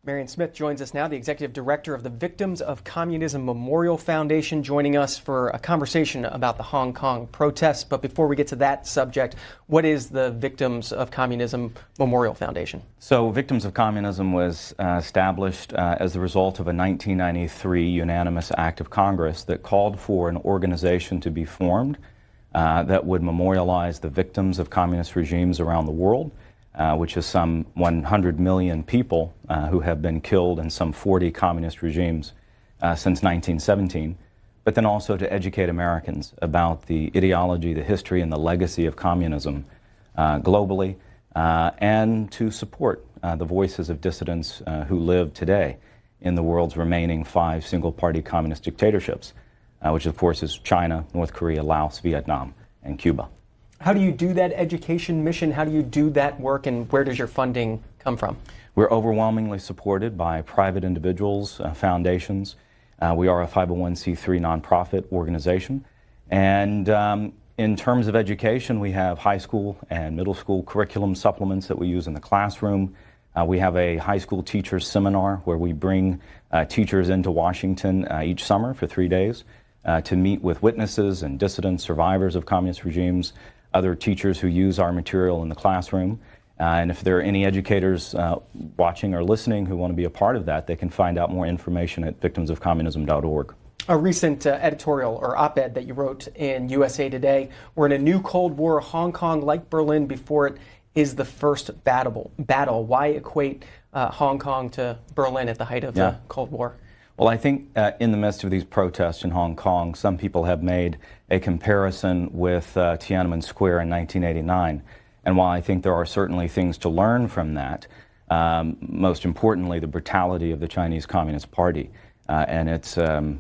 Marion Smith joins us now, the Executive Director of the Victims of Communism Memorial Foundation, joining us for a conversation about the Hong Kong protests. But before we get to that subject, what is the Victims of Communism Memorial Foundation? So Victims of Communism was established as the result of a 1993 unanimous act of Congress that called for an organization to be formed that would memorialize the victims of communist regimes around the world. Which is some 100 million people who have been killed in some 40 communist regimes since 1917, but then also to educate Americans about the ideology, the history, and the legacy of communism globally, and to support the voices of dissidents who live today in the world's remaining 5 single-party communist dictatorships, which of course is China, North Korea, Laos, Vietnam, and Cuba. How do you do that education mission? How do you do that work, and where does your funding come from? We're overwhelmingly supported by private individuals, foundations. We are a 501c3 nonprofit organization. And in terms of education, we have high school and middle school curriculum supplements that we use in the classroom. We have a high school teachers seminar where we bring teachers into Washington each summer for 3 days to meet with witnesses and dissidents, survivors of communist regimes, other teachers who use our material in the classroom. And if there are any educators watching or listening who want to be a part of that, they can find out more information at victimsofcommunism.org. A recent editorial or op-ed that you wrote in USA Today, we're in a new Cold War. Hong Kong, like Berlin before it, is the first battle. Why equate Hong Kong to Berlin at the height of the Cold War? Well, I think in the midst of these protests in Hong Kong, some people have made a comparison with Tiananmen Square in 1989. And while I think there are certainly things to learn from that, most importantly, the brutality of the Chinese Communist Party and its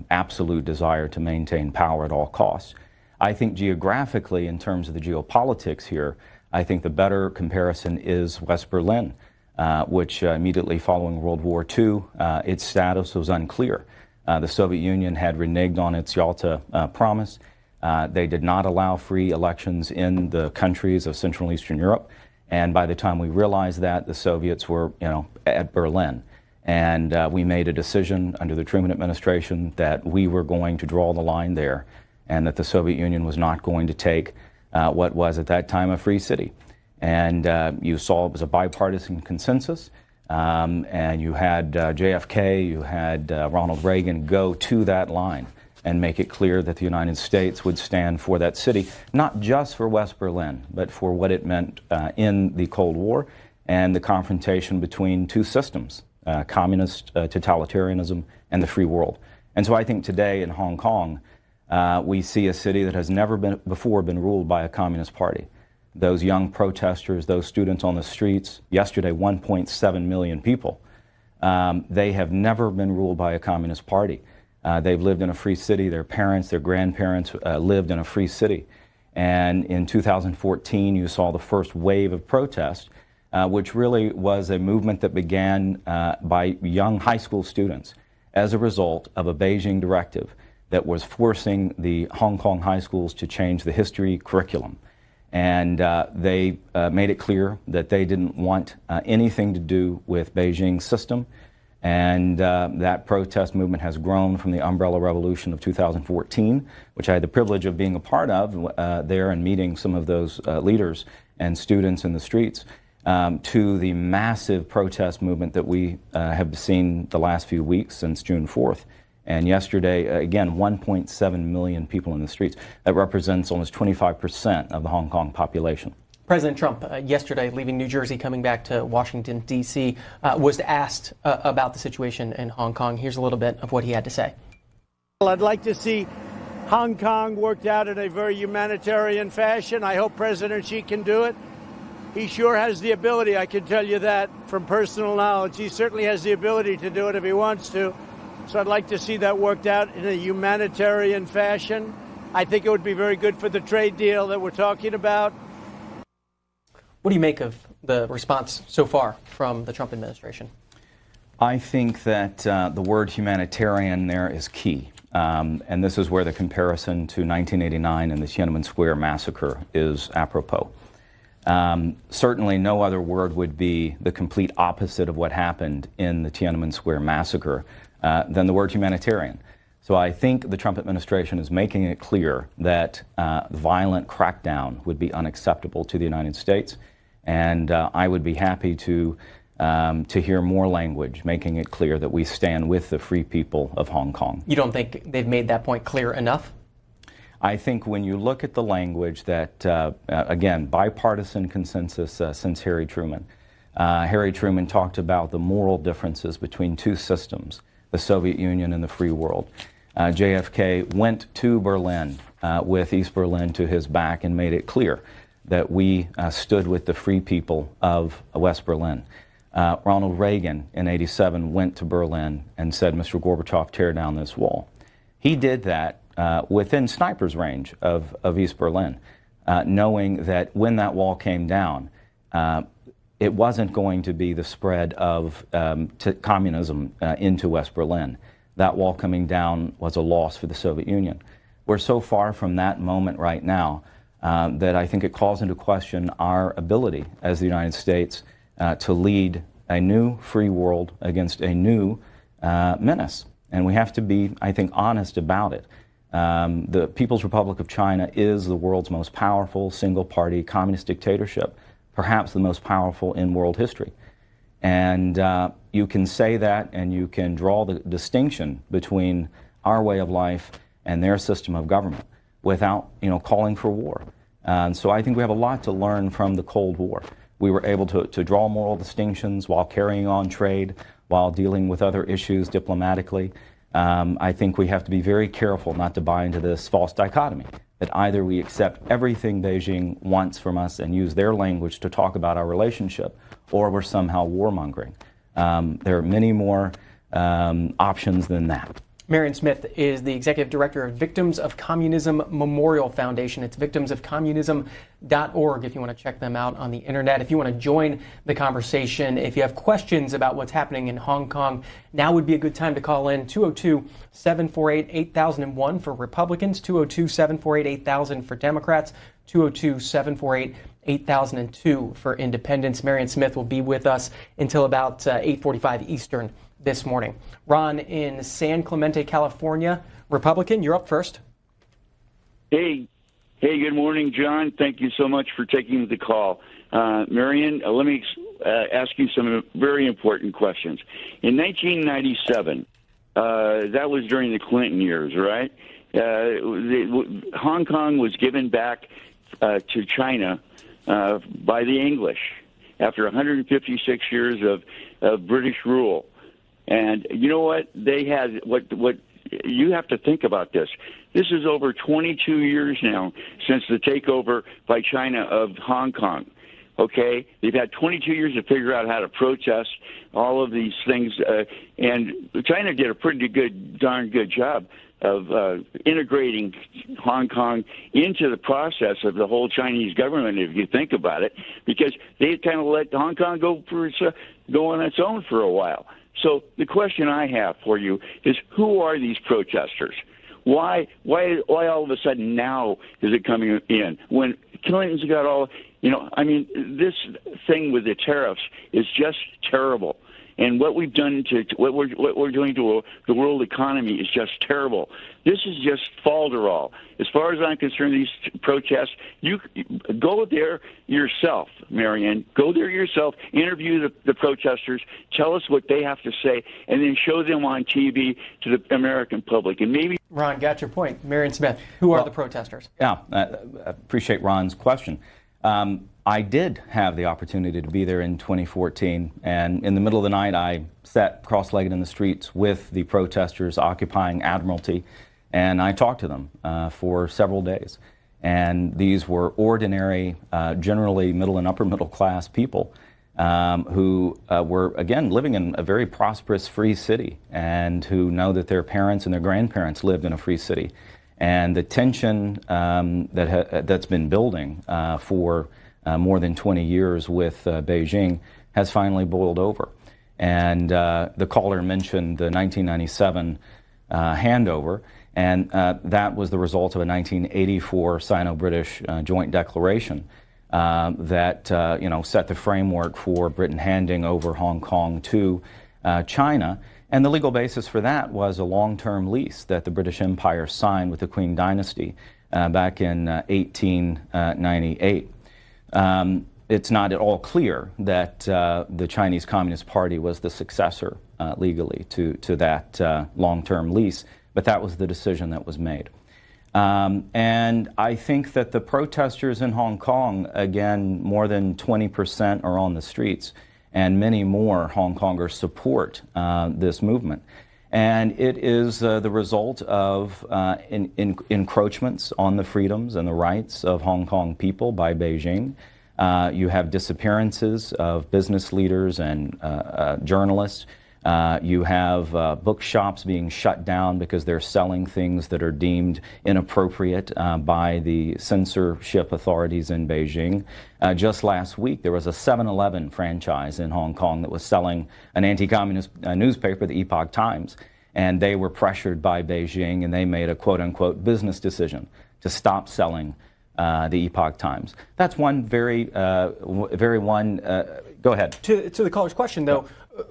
absolute desire to maintain power at all costs. I think geographically, in terms of the geopolitics here, I think the better comparison is West Berlin. Which immediately following World War II, its status was unclear. The Soviet Union had reneged on its Yalta promise. They did not allow free elections in the countries of Central and Eastern Europe. And by the time we realized that, the Soviets were, at Berlin. And we made a decision under the Truman administration that we were going to draw the line there, and that the Soviet Union was not going to take what was at that time a free city. And you saw it was a bipartisan consensus, and you had JFK, you had Ronald Reagan go to that line and make it clear that the United States would stand for that city, not just for West Berlin, but for what it meant in the Cold War and the confrontation between two systems, communist totalitarianism and the free world. And so I think today in Hong Kong, we see a city that has never before been ruled by a communist party. Those young protesters, those students on the streets, yesterday 1.7 million people, they have never been ruled by a communist party. They've lived in a free city. Their parents, their grandparents lived in a free city. And in 2014, you saw the first wave of protest, which really was a movement that began by young high school students as a result of a Beijing directive that was forcing the Hong Kong high schools to change the history curriculum. And they made it clear that they didn't want anything to do with Beijing's system. And that protest movement has grown from the Umbrella Revolution of 2014, which I had the privilege of being a part of there and meeting some of those leaders and students in the streets, to the massive protest movement that we have seen the last few weeks since June 4th. And yesterday, again, 1.7 million people in the streets. That represents almost 25% of the Hong Kong population. President Trump, yesterday, leaving New Jersey, coming back to Washington, D.C., was asked about the situation in Hong Kong. Here's a little bit of what he had to say. Well, I'd like to see Hong Kong worked out in a very humanitarian fashion. I hope President Xi can do it. He sure has the ability, I can tell you that from personal knowledge. He certainly has the ability to do it if he wants to. So I'd like to see that worked out in a humanitarian fashion. I think it would be very good for the trade deal that we're talking about. What do you make of the response so far from the Trump administration? I think that the word humanitarian there is key. And this is where the comparison to 1989 and the Tiananmen Square massacre is apropos. Certainly no other word would be the complete opposite of what happened in the Tiananmen Square massacre than the word humanitarian. So I think the Trump administration is making it clear that violent crackdown would be unacceptable to the United States, and I would be happy to hear more language making it clear that we stand with the free people of Hong Kong. You don't think they've made that point clear enough? I think when you look at the language that, again, bipartisan consensus since Harry Truman. Harry Truman talked about the moral differences between two systems, the Soviet Union and the free world. JFK went to Berlin with East Berlin to his back and made it clear that we stood with the free people of West Berlin. Ronald Reagan in '87 went to Berlin and said, Mr. Gorbachev, tear down this wall. He did that within sniper's range of East Berlin, knowing that when that wall came down, it wasn't going to be the spread of communism into West Berlin. That wall coming down was a loss for the Soviet Union. We're so far from that moment right now that I think it calls into question our ability as the United States to lead a new free world against a new menace. And we have to be, I think, honest about it. The People's Republic of China is the world's most powerful single-party communist dictatorship, perhaps the most powerful in world history. And you can say that, and you can draw the distinction between our way of life and their system of government without, calling for war. And so I think we have a lot to learn from the Cold War. We were able to draw moral distinctions while carrying on trade, while dealing with other issues diplomatically. I think we have to be very careful not to buy into this false dichotomy that either we accept everything Beijing wants from us and use their language to talk about our relationship, or we're somehow warmongering. There are many more options than that. Marion Smith is the executive director of Victims of Communism Memorial Foundation. It's victimsofcommunism.org if you want to check them out on the internet. If you want to join the conversation, if you have questions about what's happening in Hong Kong, now would be a good time to call in 202-748-8001 for Republicans, 202-748-8000 for Democrats, 202-748-8002 for independents. Marion Smith will be with us until about 8:45 Eastern this morning. Ron in San Clemente, California, Republican, you're up first. Hey, good morning, John. Thank you so much for taking the call. Marion, let me ask you some very important questions. In 1997, that was during the Clinton years, right? Hong Kong was given back to China by the English after 156 years of British rule. And you know what? They had what you have to think about this. This is over 22 years now since the takeover by China of Hong Kong. Okay? They've had 22 years to figure out how to protest all of these things. And China did a darn good job of integrating Hong Kong into the process of the whole Chinese government, if you think about it, because they kind of let Hong Kong go on its own for a while. So the question I have for you is, who are these protesters? Why all of a sudden now is it coming in? When Clinton's got all, this thing with the tariffs is just terrible. And what we've done what we're doing to the world economy is just terrible. This is just falderall. As far as I'm concerned, these protests, you go there yourself, Marion. Go there yourself, interview the protesters, tell us what they have to say, and then show them on TV to the American public. And maybe... Ron, got your point. Marion Smith, who are the protesters? Yeah, I appreciate Ron's question. I did have the opportunity to be there in 2014, and in the middle of the night I sat cross-legged in the streets with the protesters occupying Admiralty, and I talked to them for several days. And these were ordinary, generally middle and upper middle class people who were, again, living in a very prosperous free city, and who know that their parents and their grandparents lived in a free city. And the tension that's been building for more than 20 years with Beijing has finally boiled over. And the caller mentioned the 1997 handover, and that was the result of a 1984 Sino-British joint declaration that set the framework for Britain handing over Hong Kong to China. And the legal basis for that was a long-term lease that the British Empire signed with the Qing dynasty back in 1898. It's not at all clear that the Chinese Communist Party was the successor legally to that long-term lease, but that was the decision that was made. And I think that the protesters in Hong Kong, again, more than 20% are on the streets, and many more Hong Kongers support this movement. And it is the result of encroachments on the freedoms and the rights of Hong Kong people by Beijing. You have disappearances of business leaders and journalists. You have bookshops being shut down because they're selling things that are deemed inappropriate by the censorship authorities in Beijing. Just last week, there was a 7-Eleven franchise in Hong Kong that was selling an anti-communist newspaper, the Epoch Times, and they were pressured by Beijing, and they made a quote-unquote business decision to stop selling the Epoch Times. That's one very go ahead. To the caller's question, though,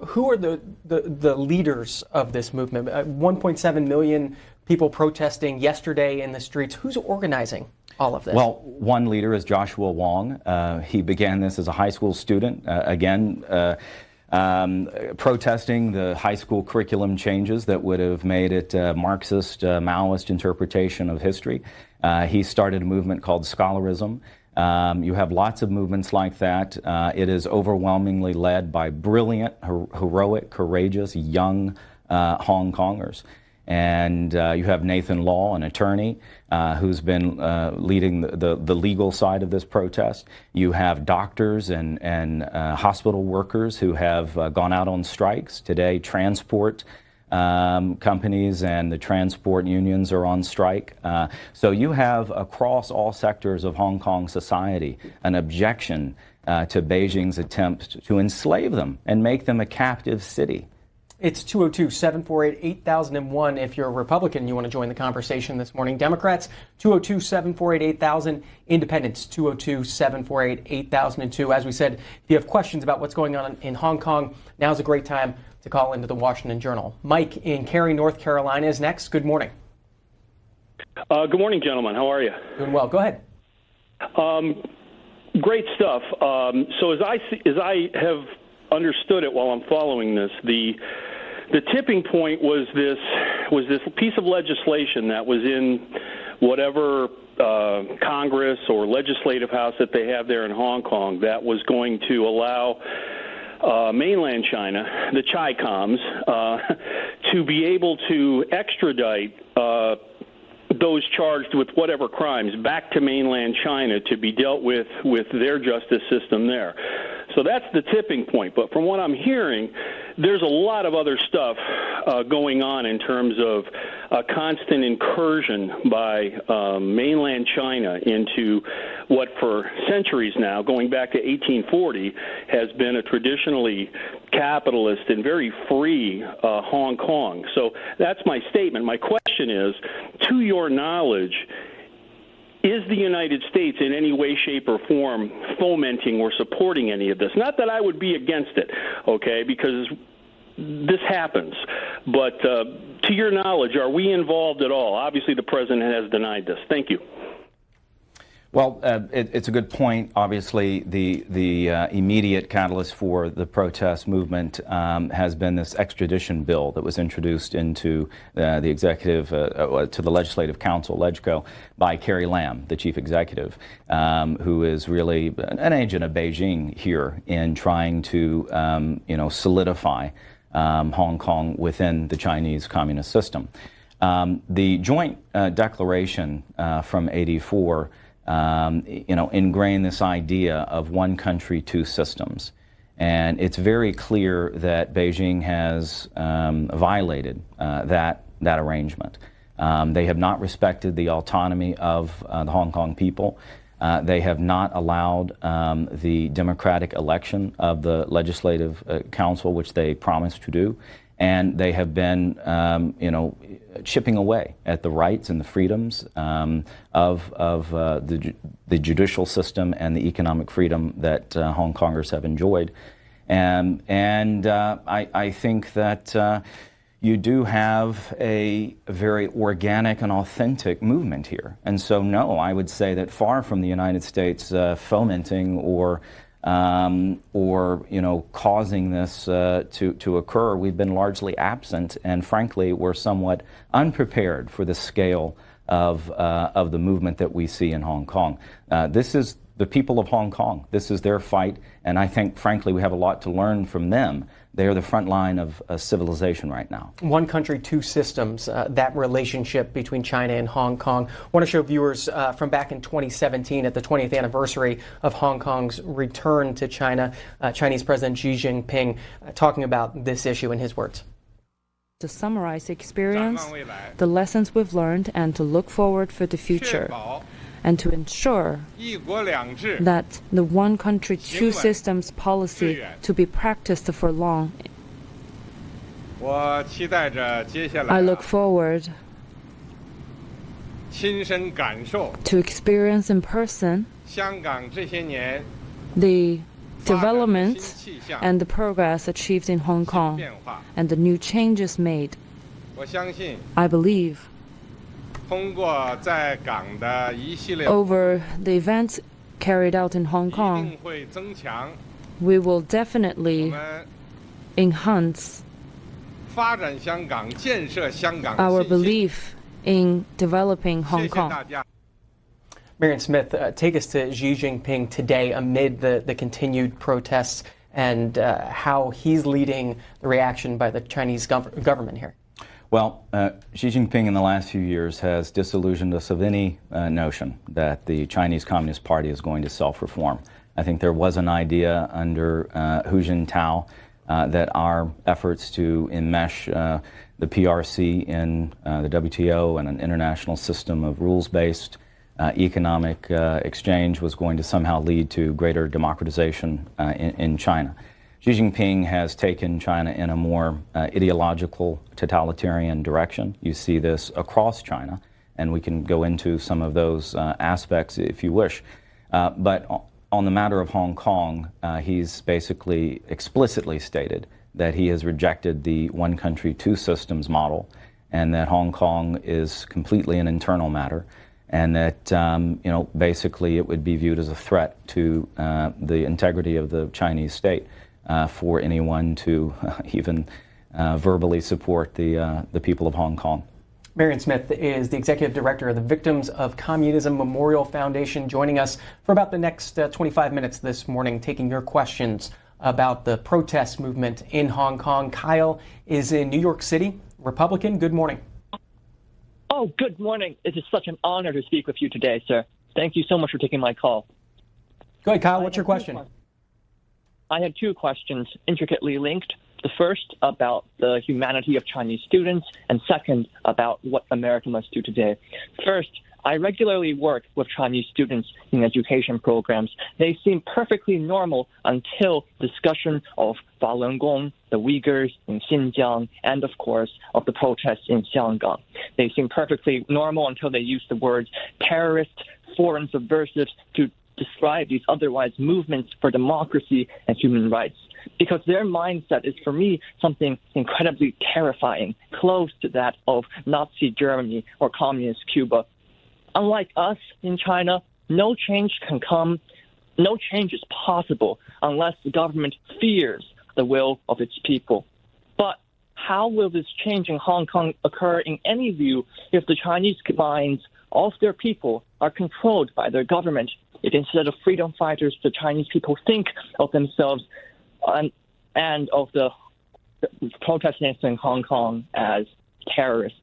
who are the leaders of this movement? 1.7 million people protesting yesterday in the streets. Who's organizing all of this? Well, one leader is Joshua Wong. He began this as a high school student, protesting the high school curriculum changes that would have made it a Marxist, Maoist interpretation of history. He started a movement called Scholarism. You have lots of movements like that. It is overwhelmingly led by brilliant, heroic, courageous, young Hong Kongers. And you have Nathan Law, an attorney, who's been leading the legal side of this protest. You have doctors and hospital workers who have gone out on strikes. Today, transport companies and the transport unions are on strike. So you have across all sectors of Hong Kong society an objection to Beijing's attempt to enslave them and make them a captive city. It's 202-748-8001 if you're a Republican and you want to join the conversation this morning. Democrats, 202-748-8000. Independents, 202-748-8002. As we said, if you have questions about what's going on in Hong Kong, now's a great time to call into the Washington Journal. Mike in Cary, North Carolina is next. Good morning. Good morning, gentlemen. How are you? Doing well. Go ahead. Great stuff. So as I have understood it while I'm following this, the tipping point was this piece of legislation that was in whatever Congress or legislative house that they have there in Hong Kong that was going to allow mainland China, the Chi-Coms, to be able to extradite those charged with whatever crimes back to mainland China to be dealt with their justice system there. So that's the tipping point. But from what I'm hearing, there's a lot of other stuff going on in terms of a constant incursion by mainland China into what for centuries now, going back to 1840, has been a traditionally capitalist and very free Hong Kong. So that's my statement. My question is, to your knowledge, is the United States in any way, shape, or form fomenting or supporting any of this? Not that I would be against it, okay, because this happens. But to your knowledge, are we involved at all? Obviously, the president has denied this. Thank you. Well, it's a good point. Obviously, the immediate catalyst for the protest movement has been this extradition bill that was introduced into the executive, to the Legislative Council, LegCo, by Carrie Lam, the chief executive, who is really an agent of Beijing here in trying to, solidify Hong Kong within the Chinese communist system. The joint declaration from '84 ingrain this idea of one country, two systems. And it's very clear that Beijing has violated that arrangement. They have not respected the autonomy of the Hong Kong people. They have not allowed the democratic election of the Legislative Council, which they promised to do. And they have been, chipping away at the rights and the freedoms of the judicial system and the economic freedom that Hong Kongers have enjoyed. And I think that you do have a very organic and authentic movement here. And so, no, I would say that far from the United States fomenting or causing this to occur, we've been largely absent, and frankly, we're somewhat unprepared for the scale of the movement that we see in Hong Kong. This is the people of Hong Kong. This is their fight, and I think, frankly, we have a lot to learn from them. They are the front line of civilization right now. One country, two systems, that relationship between China and Hong Kong. I want to show viewers from back in 2017 at the 20th anniversary of Hong Kong's return to China, Chinese President Xi Jinping talking about this issue in his words. To summarize the experience, the lessons we've learned, and to look forward for the future, and to ensure that the one country, two systems policy to be practiced for long. I look forward to experience in person the development and the progress achieved in Hong Kong and the new changes made. I believe over the events carried out in Hong Kong, we will definitely enhance our belief in developing Hong Kong. Marion Smith, take us to Xi Jinping today amid the continued protests and how he's leading the reaction by the Chinese government here. Well, Xi Jinping in the last few years has disillusioned us of any notion that the Chinese Communist Party is going to self-reform. I think there was an idea under Hu Jintao that our efforts to enmesh the PRC in the WTO and an international system of rules-based economic exchange was going to somehow lead to greater democratization in China. Xi Jinping has taken China in a more ideological, totalitarian direction. You see this across China, and we can go into some of those aspects if you wish. But on the matter of Hong Kong, he's basically explicitly stated that he has rejected the one country, two systems model, and that Hong Kong is completely an internal matter, and that basically it would be viewed as a threat to the integrity of the Chinese state. For anyone to even verbally support the people of Hong Kong. Marion Smith is the Executive Director of the Victims of Communism Memorial Foundation, joining us for about the next 25 minutes this morning, taking your questions about the protest movement in Hong Kong. Kyle is in New York City, Republican. Good morning. Oh, good morning. It is such an honor to speak with you today, sir. Thank you so much for taking my call. Go ahead, Kyle. What's your question? I had two questions intricately linked. The first about the humanity of Chinese students, and second about what America must do today. First, I regularly work with Chinese students in education programs. They seem perfectly normal until discussion of Falun Gong, the Uyghurs in Xinjiang, and of course of the protests in Xianggang. They seem perfectly normal until they use the words terrorist, foreign subversives to describe these otherwise movements for democracy and human rights, because their mindset is, for me, something incredibly terrifying, close to that of Nazi Germany or communist Cuba. Unlike us in China, no change is possible unless the government fears the will of its people. But how will this change in Hong Kong occur in any view if the Chinese minds of their people are controlled by their government? If instead of freedom fighters, the Chinese people think of themselves and of the protesters in Hong Kong as terrorists.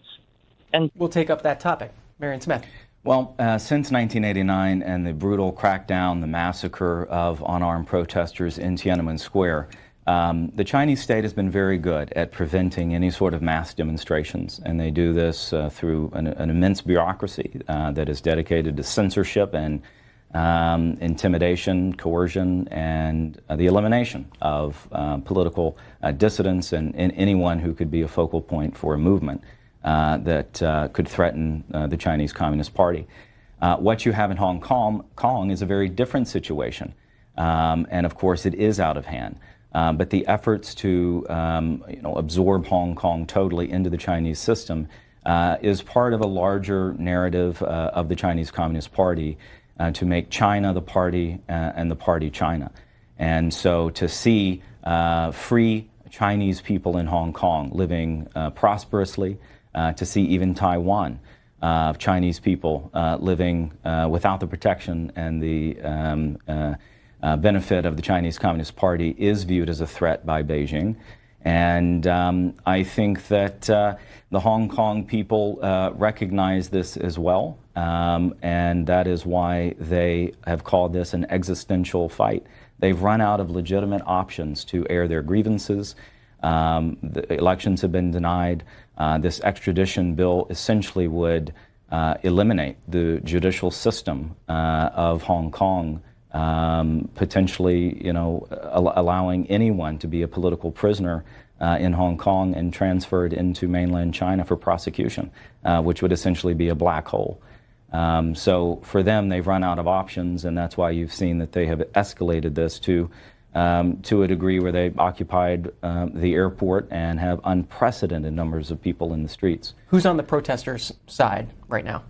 And we'll take up that topic. Marion Smith. Well, since 1989 and the brutal crackdown, the massacre of unarmed protesters in Tiananmen Square, the Chinese state has been very good at preventing any sort of mass demonstrations, and they do this through an immense bureaucracy that is dedicated to censorship and intimidation, coercion, and the elimination of political dissidents and anyone who could be a focal point for a movement that could threaten the Chinese Communist Party. What you have in Hong Kong is a very different situation, and of course it is out of hand. But the efforts to absorb Hong Kong totally into the Chinese system is part of a larger narrative of the Chinese Communist Party to make China the party and the party China. And so to see free Chinese people in Hong Kong living prosperously, to see even Taiwan of Chinese people living without the protection and the benefit of the Chinese Communist Party is viewed as a threat by Beijing. And I think that the Hong Kong people recognize this as well, and that is why they have called this an existential fight. They've run out of legitimate options to air their grievances. The elections have been denied. This extradition bill essentially would eliminate the judicial system of Hong Kong, potentially, allowing anyone to be a political prisoner in Hong Kong and transferred into mainland China for prosecution, which would essentially be a black hole. So for them, they've run out of options, and that's why you've seen that they have escalated this to a degree where they've occupied the airport and have unprecedented numbers of people in the streets. Who's on the protesters' side right now?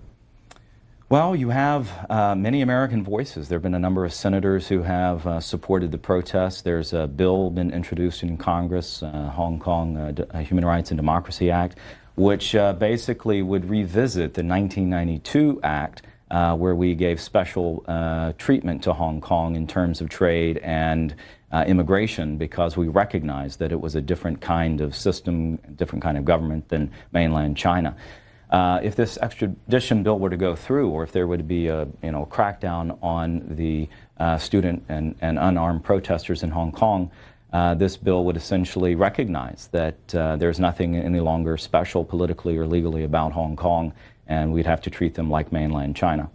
Well, you have many American voices. There have been a number of senators who have supported the protests. There's a bill been introduced in Congress, Hong Kong Human Rights and Democracy Act, which basically would revisit the 1992 Act, where we gave special treatment to Hong Kong in terms of trade and immigration, because we recognized that it was a different kind of system, different kind of government than mainland China. If this extradition bill were to go through, or if there would be a crackdown on the student and unarmed protesters in Hong Kong, this bill would essentially recognize that there's nothing any longer special politically or legally about Hong Kong, and we'd have to treat them like mainland China.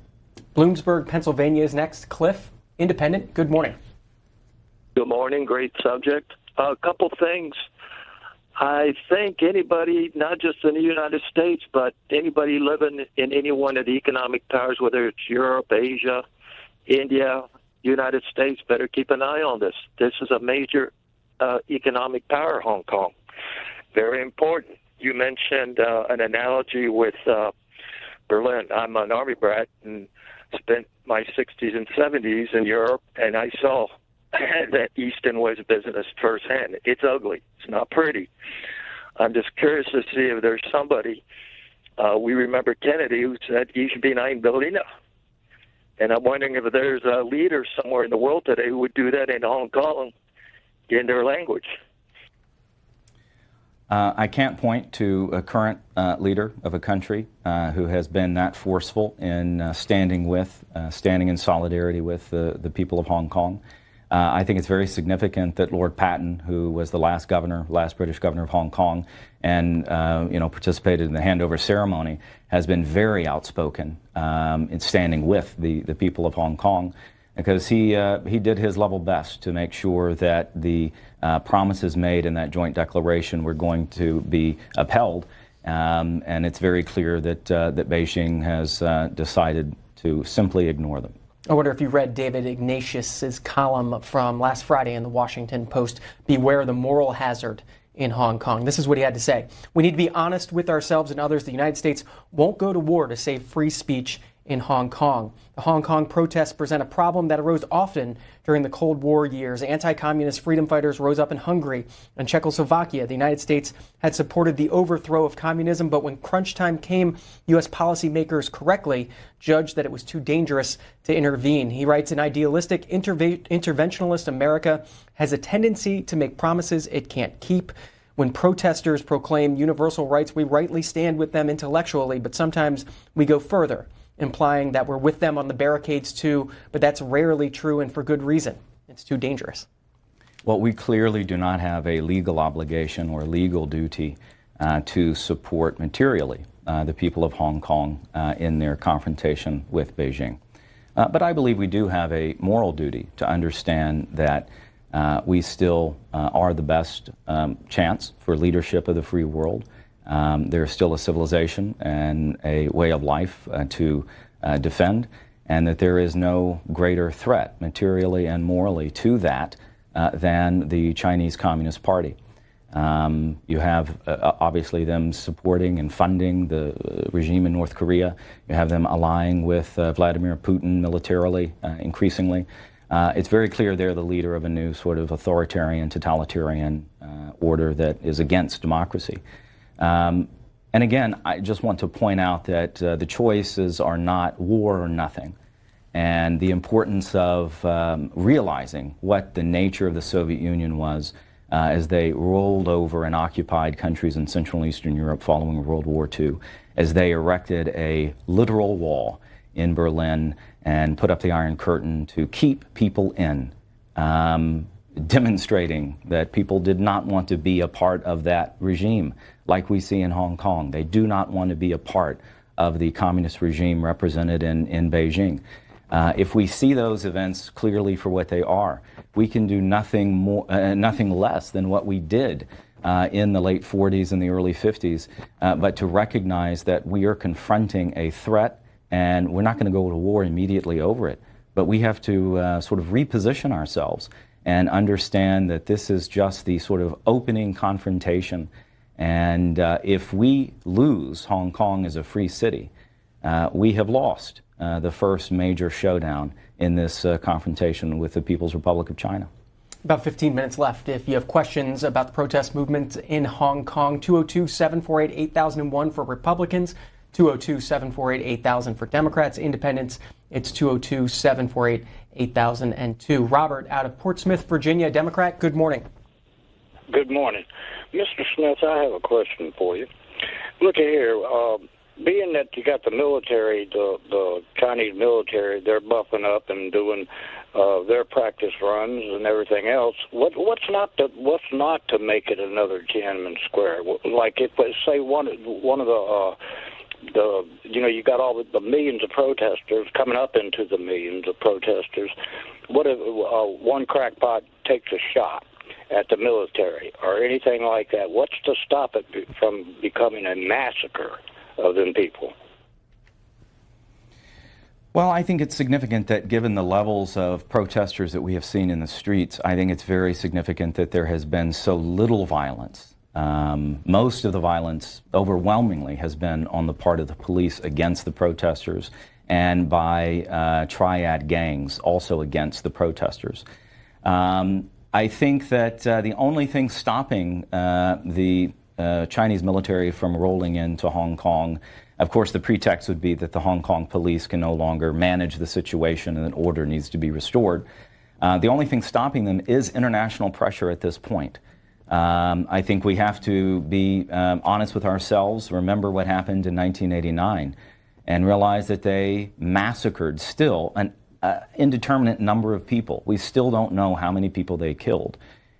Bloomsburg, Pennsylvania is next. Cliff, Independent, good morning. Good morning. Great subject. A couple things. I think anybody, not just in the United States, but anybody living in any one of the economic powers, whether it's Europe, Asia, India, United States, better keep an eye on this. This is a major economic power, Hong Kong. Very important. You mentioned an analogy with Berlin. I'm an Army brat and spent my 60s and 70s in Europe, and I saw that East and West business firsthand. It's ugly. It's not pretty. I'm just curious to see if there's somebody, we remember Kennedy, who said, "Ich bin ein Berliner." And I'm wondering if there's a leader somewhere in the world today who would do that in Hong Kong in their language. I can't point to a current leader of a country who has been that forceful in standing in solidarity with the people of Hong Kong. I think it's very significant that Lord Patton, who was the last British governor of Hong Kong, and participated in the handover ceremony, has been very outspoken in standing with the people of Hong Kong, because he did his level best to make sure that the promises made in that joint declaration were going to be upheld, and it's very clear that Beijing has decided to simply ignore them. I wonder if you read David Ignatius's column from last Friday in the Washington Post, "Beware the Moral Hazard in Hong Kong." This is what he had to say. "We need to be honest with ourselves and others. The United States won't go to war to save free speech in Hong Kong. The Hong Kong protests present a problem that arose often during the Cold War years. Anti-communist freedom fighters rose up in Hungary and Czechoslovakia. The United States had supported the overthrow of communism, but when crunch time came, U.S. policymakers correctly judged that it was too dangerous to intervene." He writes, "An idealistic, interventionalist America has a tendency to make promises it can't keep. When protesters proclaim universal rights, we rightly stand with them intellectually, but sometimes we go further, implying that we're with them on the barricades too, but that's rarely true, and for good reason. It's too dangerous." Well, we clearly do not have a legal obligation or legal duty to support materially the people of Hong Kong in their confrontation with Beijing. But I believe we do have a moral duty to understand that We still are the best chance for leadership of the free world. There is still a civilization and a way of life to defend, and that there is no greater threat materially and morally to that than the Chinese Communist Party. You have obviously them supporting and funding the regime in North Korea. You have them allying with Vladimir Putin militarily increasingly. It's very clear they're the leader of a new sort of authoritarian, totalitarian order that is against democracy. And again, I just want to point out that the choices are not war or nothing. And the importance of realizing what the nature of the Soviet Union was as they rolled over and occupied countries in Central and Eastern Europe following World War II, as they erected a literal wall in Berlin and put up the Iron Curtain to keep people in, demonstrating that people did not want to be a part of that regime, like we see in Hong Kong. They do not want to be a part of the communist regime represented in Beijing. If we see those events clearly for what they are, we can do nothing more, nothing less than what we did in the late 40s and the early 50s, but to recognize that we are confronting a threat, and we're not going to go to war immediately over it, but we have to sort of reposition ourselves and understand that this is just the sort of opening confrontation. And if we lose Hong Kong as a free city, we have lost the first major showdown in this confrontation with the People's Republic of China. About 15 minutes left. If you have questions about the protest movement in Hong Kong, 202-748-8001 for Republicans, 202-748-8000 for Democrats. Independents, it's 202-748-8002. Robert out of Portsmouth, Virginia, Democrat. Good morning. Good morning. Mr. Smith, I have a question for you. Look here, being that you got the military, the Chinese military, they're buffing up and doing their practice runs and everything else. What's not to make it another Tiananmen Square? Like if say one of the you got all the millions of protesters coming up into the millions of protesters. What if one crackpot takes a shot at the military or anything like that? What's to stop it from becoming a massacre of them people? Well, I think it's significant that given the levels of protesters that we have seen in the streets, I think it's very significant that there has been so little violence. Most of the violence overwhelmingly has been on the part of the police against the protesters and by triad gangs also against the protesters. I think that the only thing stopping the Chinese military from rolling into Hong Kong, of course the pretext would be that the Hong Kong police can no longer manage the situation and that order needs to be restored. The only thing stopping them is international pressure at this point. I think we have to be honest with ourselves, remember what happened in 1989, and realize that they massacred still an indeterminate number of people. We still don't know how many people they killed.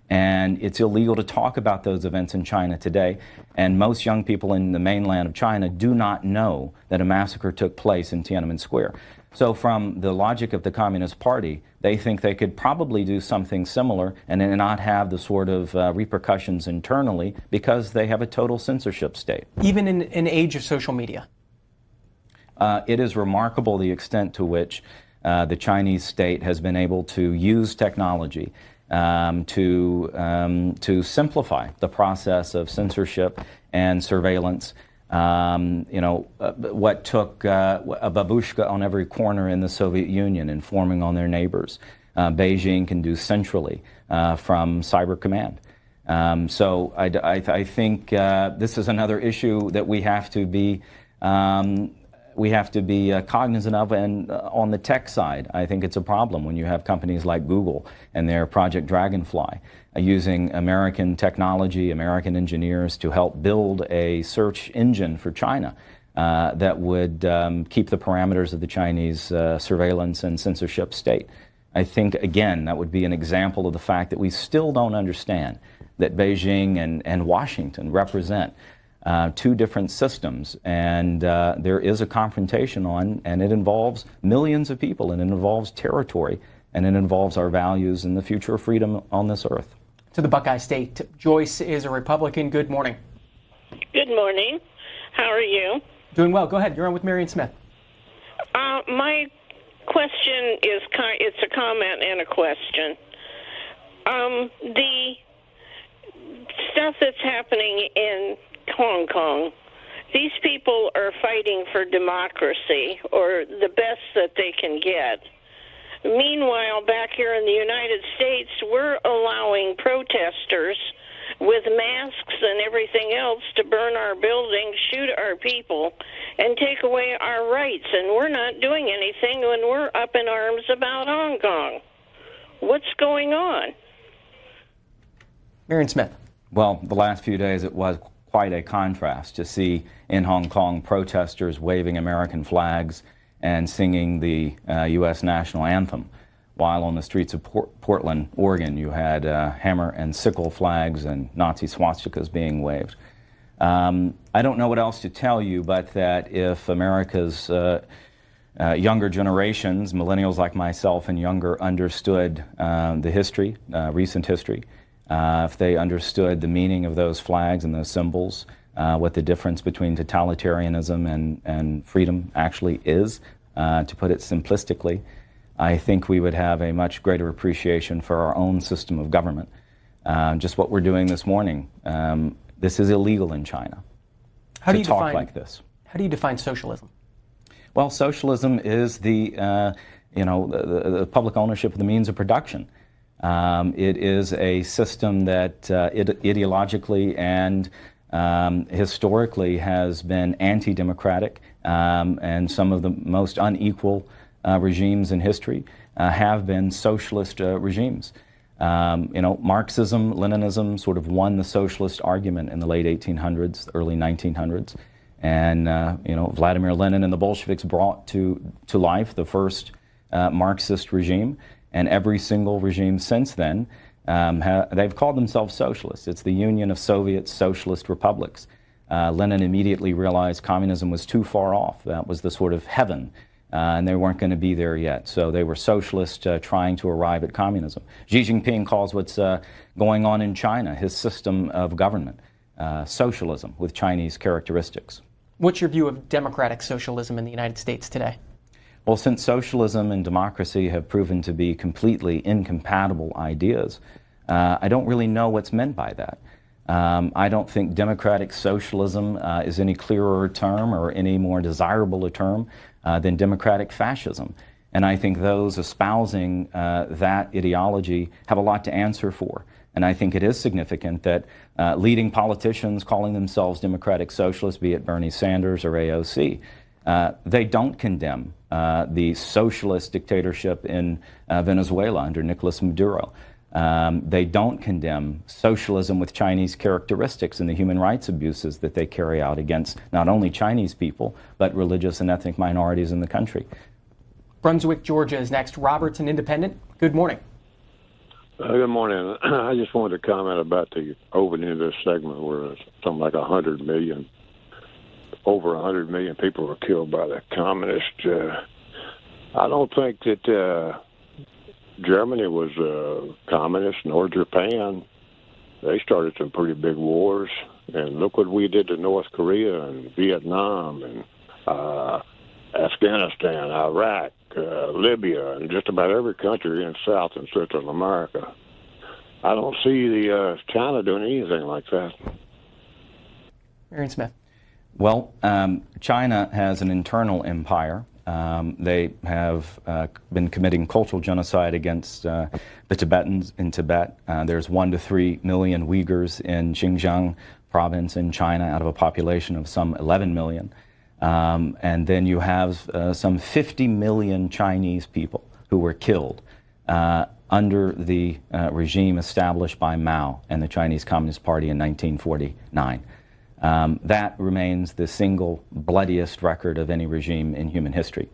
And it's illegal to talk about those events in China today. And most young people in the mainland of China do not know that a massacre took place in Tiananmen Square. So from the logic of the Communist Party, they think they could probably do something similar and then not have the sort of repercussions internally because they have a total censorship state. Even in an age of social media? It is remarkable the extent to which the Chinese state has been able to use technology to simplify the process of censorship and surveillance. What took a babushka on every corner in the Soviet Union informing on their neighbors, Beijing can do centrally from Cyber Command. So I think this is another issue that we have to be cognizant of, and on the tech side, I think it's a problem when you have companies like Google and their Project Dragonfly using American technology, American engineers to help build a search engine for China that would keep the parameters of the Chinese surveillance and censorship state. I think, again, that would be an example of the fact that we still don't understand that Beijing and Washington represent two different systems, and there is a confrontation on, and it involves millions of people, and it involves territory, and it involves our values and the future of freedom on this earth. To the Buckeye State, Joyce is a Republican. Good morning. Good morning. How are you? Doing well. Go ahead. You're on with Marion Smith. My question is, it's a comment and a question. The stuff that's happening in Hong Kong, these people are fighting for democracy, or the best that they can get. Meanwhile, back here in the United States, we're allowing protesters with masks and everything else to burn our buildings, shoot our people, and take away our rights. And we're not doing anything when we're up in arms about Hong Kong. What's going on? Marion Smith. Well, the last few days it was quite a contrast to see in Hong Kong protesters waving American flags and singing the U.S. national anthem, while on the streets of Portland, Oregon, you had hammer and sickle flags and Nazi swastikas being waved. I don't know what else to tell you, but that if America's younger generations, millennials like myself and younger, understood the history, recent history, if they understood the meaning of those flags and those symbols, what the difference between totalitarianism and freedom actually is, to put it simplistically, I think we would have a much greater appreciation for our own system of government. Just what we're doing this morning. This is illegal in China. How do you talk define, like this? How do you define socialism? Well, socialism is the public ownership of the means of production. It is a system that ideologically and historically has been anti-democratic, and some of the most unequal regimes in history have been socialist regimes. Marxism, Leninism sort of won the socialist argument in the late 1800s, early 1900s. And, Vladimir Lenin and the Bolsheviks brought to life the first Marxist regime. And every single regime since then, they've called themselves socialists. It's the Union of Soviet Socialist Republics. Lenin immediately realized communism was too far off. That was the sort of heaven, and they weren't going to be there yet. So they were socialists trying to arrive at communism. Xi Jinping calls what's going on in China his system of government, socialism with Chinese characteristics. What's your view of democratic socialism in the United States today? Well, since socialism and democracy have proven to be completely incompatible ideas, I don't really know what's meant by that. I don't think democratic socialism is any clearer a term or any more desirable a term than democratic fascism. And I think those espousing that ideology have a lot to answer for. And I think it is significant that leading politicians calling themselves democratic socialists, be it Bernie Sanders or AOC, they don't condemn the socialist dictatorship in Venezuela under Nicolas Maduro. They don't condemn socialism with Chinese characteristics and the human rights abuses that they carry out against not only Chinese people, but religious and ethnic minorities in the country. Brunswick, Georgia is next. Robert's an independent. Good morning. Good morning. I just wanted to comment about the opening of this segment where something like 100 million, over 100 million people were killed by the communists. I don't think that Germany was communist, nor Japan. They started some pretty big wars. And look what we did to North Korea and Vietnam and Afghanistan, Iraq, Libya, and just about every country in South and Central America. I don't see China doing anything like that. Marion Smith. Well, China has an internal empire. They have been committing cultural genocide against the Tibetans in Tibet. There's 1 to 3 million Uyghurs in Xinjiang province in China out of a population of some 11 million. And then you have some 50 million Chinese people who were killed under the regime established by Mao and the Chinese Communist Party in 1949. That remains the single bloodiest record of any regime in human history.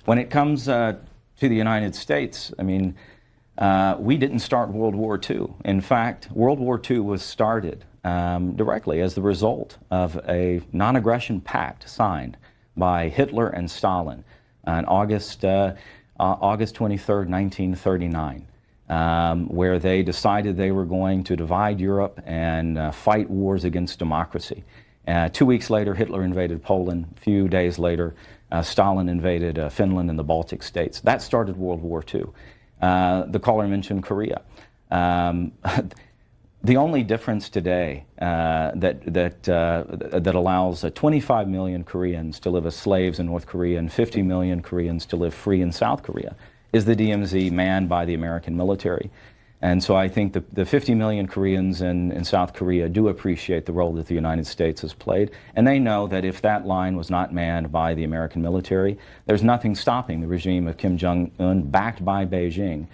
When it comes to the United States, I mean, we didn't start World War II. In fact, World War II was started directly as the result of a non-aggression pact signed by Hitler and Stalin on August August 23rd, 1939, where they decided they were going to divide Europe and fight wars against democracy. 2 weeks later, Hitler invaded Poland. A few days later, Stalin invaded Finland and the Baltic states. That started World War II. The caller mentioned Korea. The only difference today that allows 25 million Koreans to live as slaves in North Korea and 50 million Koreans to live free in South Korea is the DMZ manned by the American military. And so I think the 50 million Koreans in South Korea do appreciate the role that the United States has played. And they know that if that line was not manned by the American military, there's nothing stopping the regime of Kim Jong-un, backed by Beijing,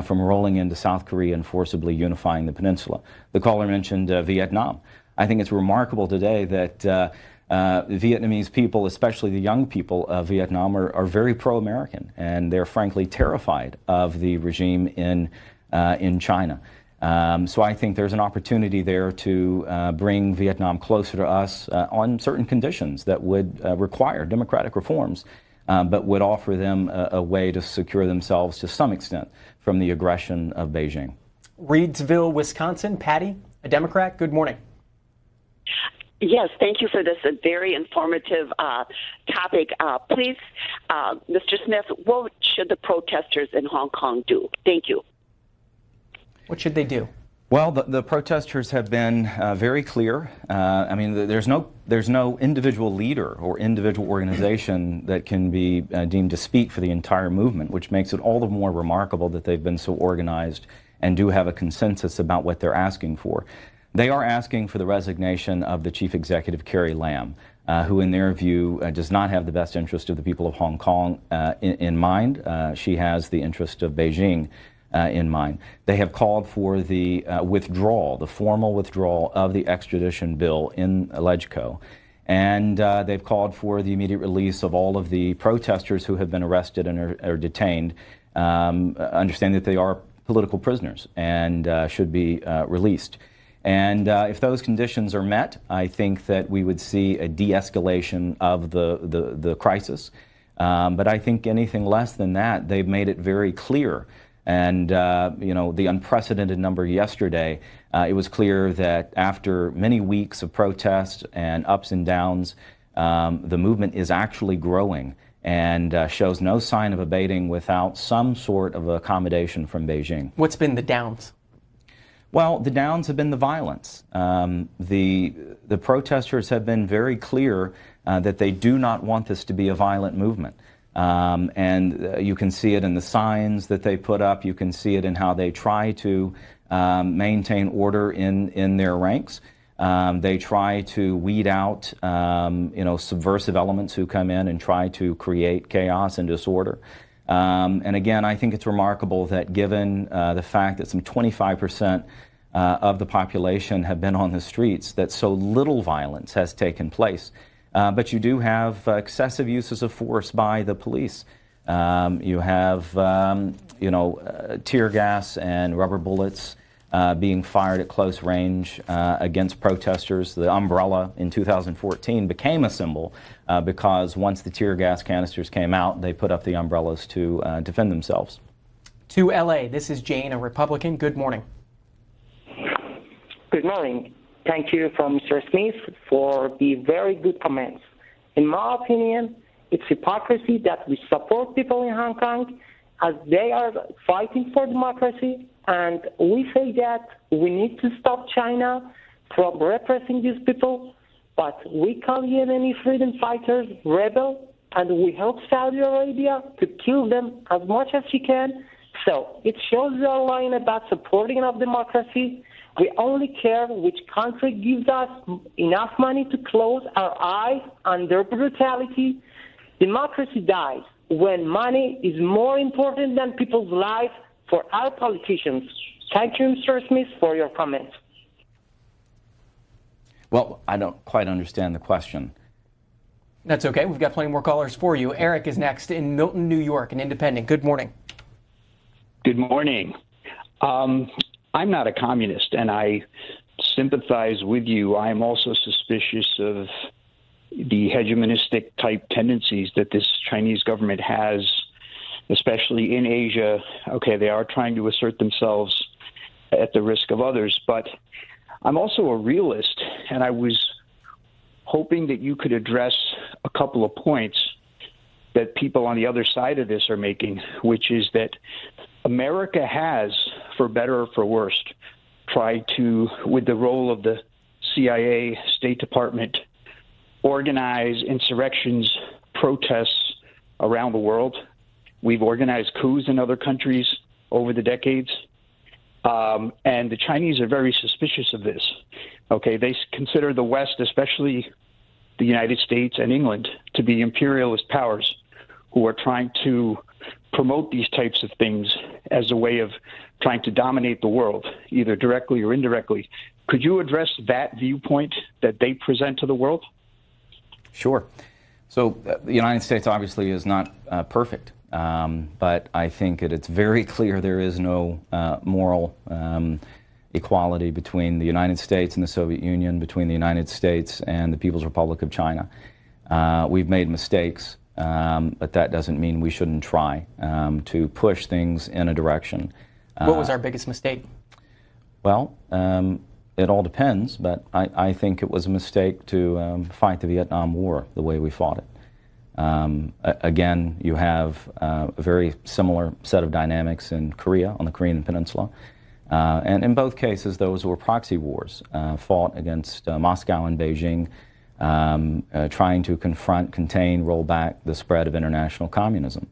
from rolling into South Korea and forcibly unifying the peninsula. The caller mentioned Vietnam. I think it's remarkable today that Vietnamese people, especially the young people of Vietnam, are very pro-American, and they're frankly terrified of the regime in China. So I think there's an opportunity there to bring Vietnam closer to us on certain conditions that would require democratic reforms, but would offer them a way to secure themselves to some extent from the aggression of Beijing. Reedsville, Wisconsin. Patty, a Democrat, good morning. Yes, thank you for this very informative topic. Please, Mr. Smith, what should the protesters in Hong Kong do? Thank you. What should they do? Well, the protesters have been very clear. I mean, there's no individual leader or individual organization that can be deemed to speak for the entire movement, which makes it all the more remarkable that they've been so organized and do have a consensus about what they're asking for. They are asking for the resignation of the chief executive, Carrie Lam, who in their view does not have the best interest of the people of Hong Kong in mind. She has the interest of Beijing in mind. They have called for the withdrawal, the formal withdrawal of the Extradition Bill in LegCo. And they've called for the immediate release of all of the protesters who have been arrested and are detained, understanding that they are political prisoners and should be released. And if those conditions are met, I think that we would see a de-escalation of the crisis. But I think anything less than that, they've made it very clear. And, you know, the unprecedented number yesterday, it was clear that after many weeks of protests and ups and downs, the movement is actually growing and shows no sign of abating without some sort of accommodation from Beijing. What's been the downs? Well, the downs have been the violence. The protesters have been very clear that they do not want this to be a violent movement. And you can see it in the signs that they put up. You can see it in how they try to maintain order in their ranks. They try to weed out, you know, subversive elements who come in and try to create chaos and disorder. And again, I think it's remarkable that given the fact that some 25% of the population have been on the streets, that so little violence has taken place. But you do have excessive uses of force by the police. You have, you know, tear gas and rubber bullets being fired at close range against protesters. The umbrella in 2014 became a symbol because once the tear gas canisters came out, they put up the umbrellas to defend themselves. To LA, this is Jane, a Republican. Good morning. Good morning. Thank you from Mr. Smith for the very good comments. In my opinion, it's hypocrisy that we support people in Hong Kong as they are fighting for democracy, and we say that we need to stop China from repressing these people, but we call Yemeni freedom fighters rebels, and we help Saudi Arabia to kill them as much as she can. So it shows our line about supporting of democracy. We only care which country gives us enough money to close our eyes on their brutality. Democracy dies when money is more important than people's lives for our politicians. Thank you, Mr. Smith, for your comments. Well, I don't quite understand the question. That's okay. We've got plenty more callers for you. Eric is next in Milton, New York, an independent. Good morning. Good morning. I'm not a communist, and I sympathize with you. I am also suspicious of the hegemonistic type tendencies that this Chinese government has, especially in Asia. Okay, they are trying to assert themselves at the risk of others, but I'm also a realist, and I was hoping that you could address a couple of points that people on the other side of this are making, which is that America has, for better or for worse, tried to, with the role of the CIA, State Department, organize insurrections, protests around the world. We've organized coups in other countries over the decades. And the Chinese are very suspicious of this. Okay, they consider the West, especially the United States and England, to be imperialist powers who are trying to promote these types of things as a way of trying to dominate the world, either directly or indirectly. Could you address that viewpoint that they present to the world? Sure. So the United States obviously is not perfect. But I think it's very clear there is no moral equality between the United States and the Soviet Union, between the United States and the People's Republic of China. We've made mistakes, but that doesn't mean we shouldn't try to push things in a direction. What was our biggest mistake? Well, it all depends, but I think it was a mistake to fight the Vietnam War the way we fought it. Again, you have a very similar set of dynamics in Korea, on the Korean Peninsula. And in both cases, those were proxy wars, fought against Moscow and Beijing, trying to confront, contain, roll back the spread of international communism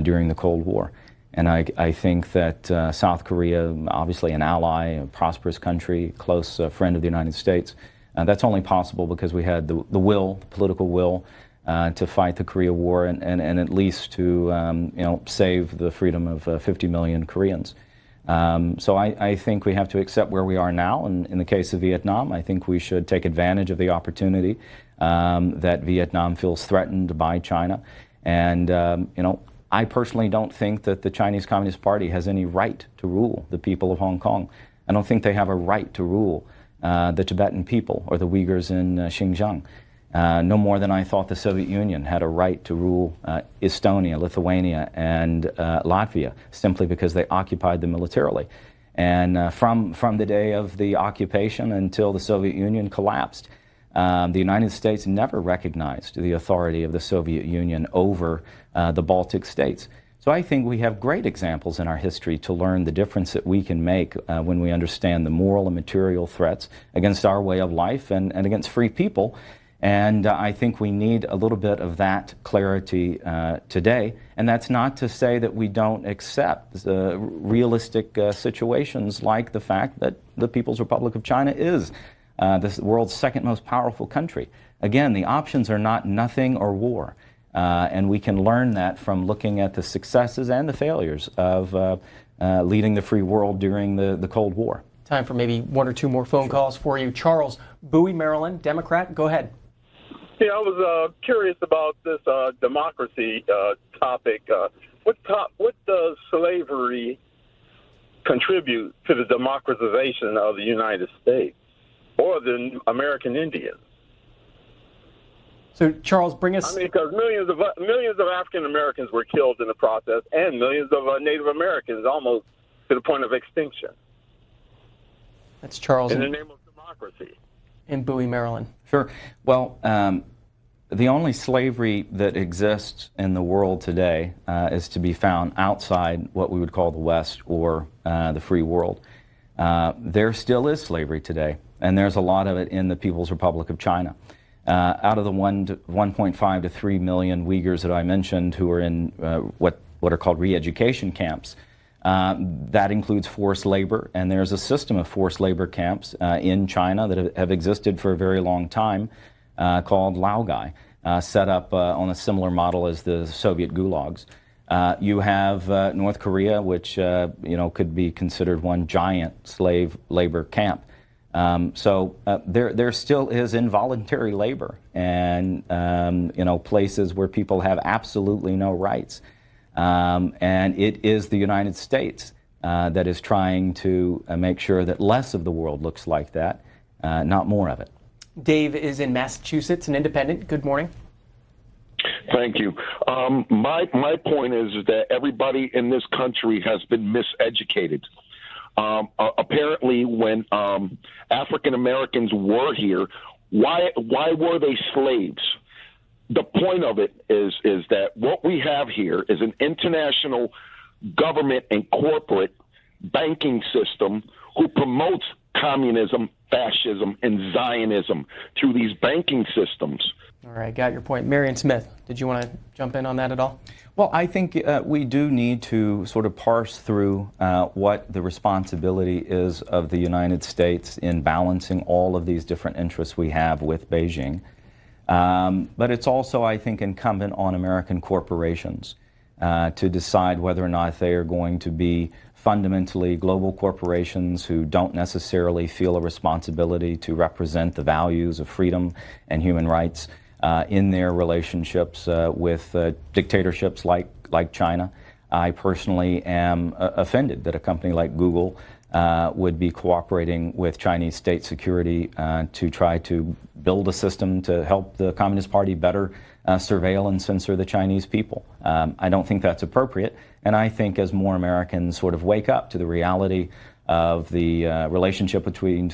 during the Cold War. And I think that South Korea, obviously an ally, a prosperous country, close friend of the United States, that's only possible because we had the will, the political will, to fight the Korea War and at least to save the freedom of 50 million Koreans. So I think we have to accept where we are now. And in the case of Vietnam, I think we should take advantage of the opportunity that Vietnam feels threatened by China. And I personally don't think that the Chinese Communist Party has any right to rule the people of Hong Kong. I don't think they have a right to rule the Tibetan people or the Uyghurs in Xinjiang. No more than I thought the Soviet Union had a right to rule Estonia, Lithuania, and Latvia, simply because they occupied them militarily. And from the day of the occupation until the Soviet Union collapsed, the United States never recognized the authority of the Soviet Union over the Baltic states. So I think we have great examples in our history to learn the difference that we can make when we understand the moral and material threats against our way of life and against free people. And I think we need a little bit of that clarity today. And that's not to say that we don't accept realistic situations like the fact that the People's Republic of China is the world's second most powerful country. Again, the options are not nothing or war. And we can learn that from looking at the successes and the failures of leading the free world during the Cold War. Time for maybe one or two more phone calls for you. Charles, Bowie, Maryland, Democrat, go ahead. Yeah, I was curious about this democracy topic. What does slavery contribute to the democratization of the United States or the American Indians? So, Charles, bring us... I mean, because millions of African Americans were killed in the process, and millions of Native Americans almost to the point of extinction. That's Charles. In the name of democracy. In Bowie, Maryland. Sure. Well, the only slavery that exists in the world today is to be found outside what we would call the West or the free world. There still is slavery today, and there's a lot of it in the People's Republic of China. Out of the 1.5 to 3 million Uyghurs that I mentioned who are in what are called re-education camps, that includes forced labor, and there's a system of forced labor camps in China that have existed for a very long time called Laogai, set up on a similar model as the Soviet gulags. You have North Korea, which could be considered one giant slave labor camp. So there still is involuntary labor and places where people have absolutely no rights. And it is the United States that is trying to make sure that less of the world looks like that, not more of it. Dave is in Massachusetts, an independent. Good morning. Thank you. My point is that everybody in this country has been miseducated. Apparently, when African Americans were here, why were they slaves? The point of it is that what we have here is an international government and corporate banking system who promotes communism, fascism, and Zionism through these banking systems. All right, got your point. Marion Smith, did you want to jump in on that at all? Well, I think we do need to sort of parse through what the responsibility is of the United States in balancing all of these different interests we have with Beijing. But it's also, I think, incumbent on American corporations to decide whether or not they are going to be fundamentally global corporations who don't necessarily feel a responsibility to represent the values of freedom and human rights in their relationships with dictatorships like China. I personally am offended that a company like Google would be cooperating with Chinese state security to try to build a system to help the Communist Party better surveil and censor the Chinese people. I don't think that's appropriate, and I think as more Americans sort of wake up to the reality of the relationship between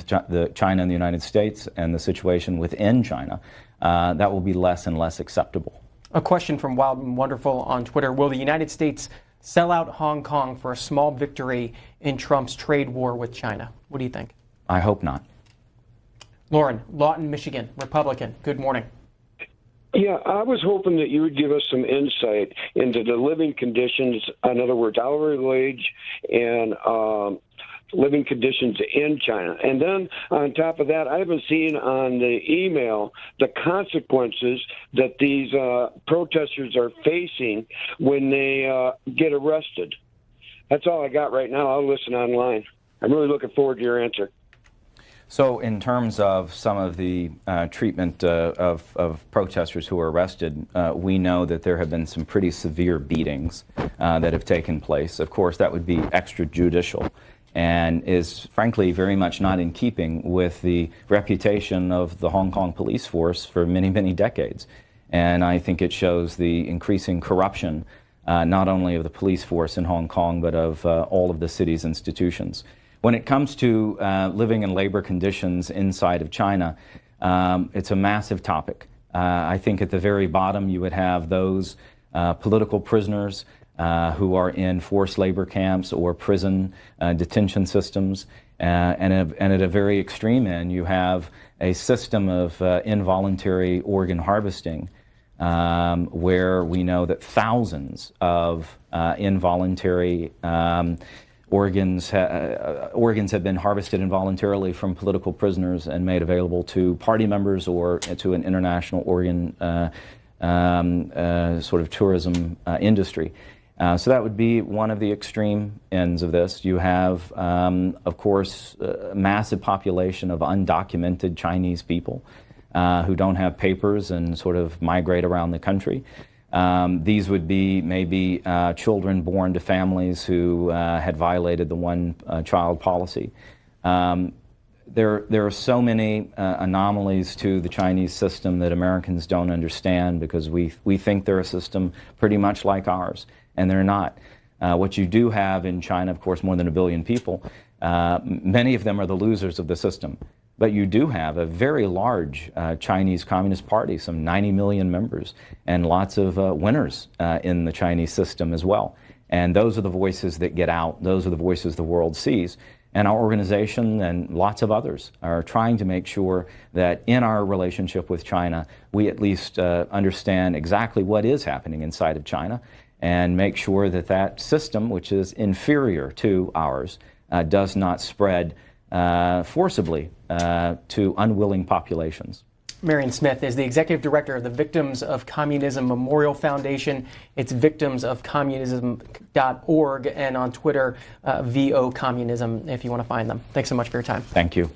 China and the United States and the situation within China, that will be less and less acceptable. A question from Wild and Wonderful on Twitter. Will the United States sell out Hong Kong for a small victory in Trump's trade war with China? What do you think? I hope not. Lauren, Lawton, Michigan, Republican. Good morning. Yeah, I was hoping that you would give us some insight into the living conditions, in other words, hourly wage and living conditions in China. And then on top of that, I haven't seen on the email the consequences that these protesters are facing when they get arrested. That's all I got right now. I'll listen online. I'm really looking forward to your answer. So in terms of some of the treatment of protesters who were arrested, we know that there have been some pretty severe beatings that have taken place. Of course, that would be extrajudicial and is frankly very much not in keeping with the reputation of the Hong Kong police force for many, many decades. And I think it shows the increasing corruption not only of the police force in Hong Kong, but of all of the city's institutions. When it comes to living in labor conditions inside of China, it's a massive topic. I think at the very bottom you would have those political prisoners who are in forced labor camps or prison detention systems. And at a very extreme end, you have a system of involuntary organ harvesting where we know that thousands of involuntary organs have been harvested involuntarily from political prisoners and made available to party members or to an international organ sort of tourism industry. So that would be one of the extreme ends of this. You have, of course, a massive population of undocumented Chinese people who don't have papers and sort of migrate around the country. These would be maybe children born to families who had violated the one-child policy. There are so many anomalies to the Chinese system that Americans don't understand because we think they're a system pretty much like ours, and they're not. What you do have in China, of course, more than 1 billion people, many of them are the losers of the system. But you do have a very large Chinese Communist Party, some 90 million members, and lots of winners in the Chinese system as well. And those are the voices that get out. Those are the voices the world sees. And our organization and lots of others are trying to make sure that in our relationship with China, we at least understand exactly what is happening inside of China and make sure that that system, which is inferior to ours, does not spread forcibly to unwilling populations. Marion Smith is the executive director of the Victims of Communism Memorial Foundation. It's victimsofcommunism.org and on Twitter, VO Communism, if you want to find them. Thanks so much for your time. Thank you.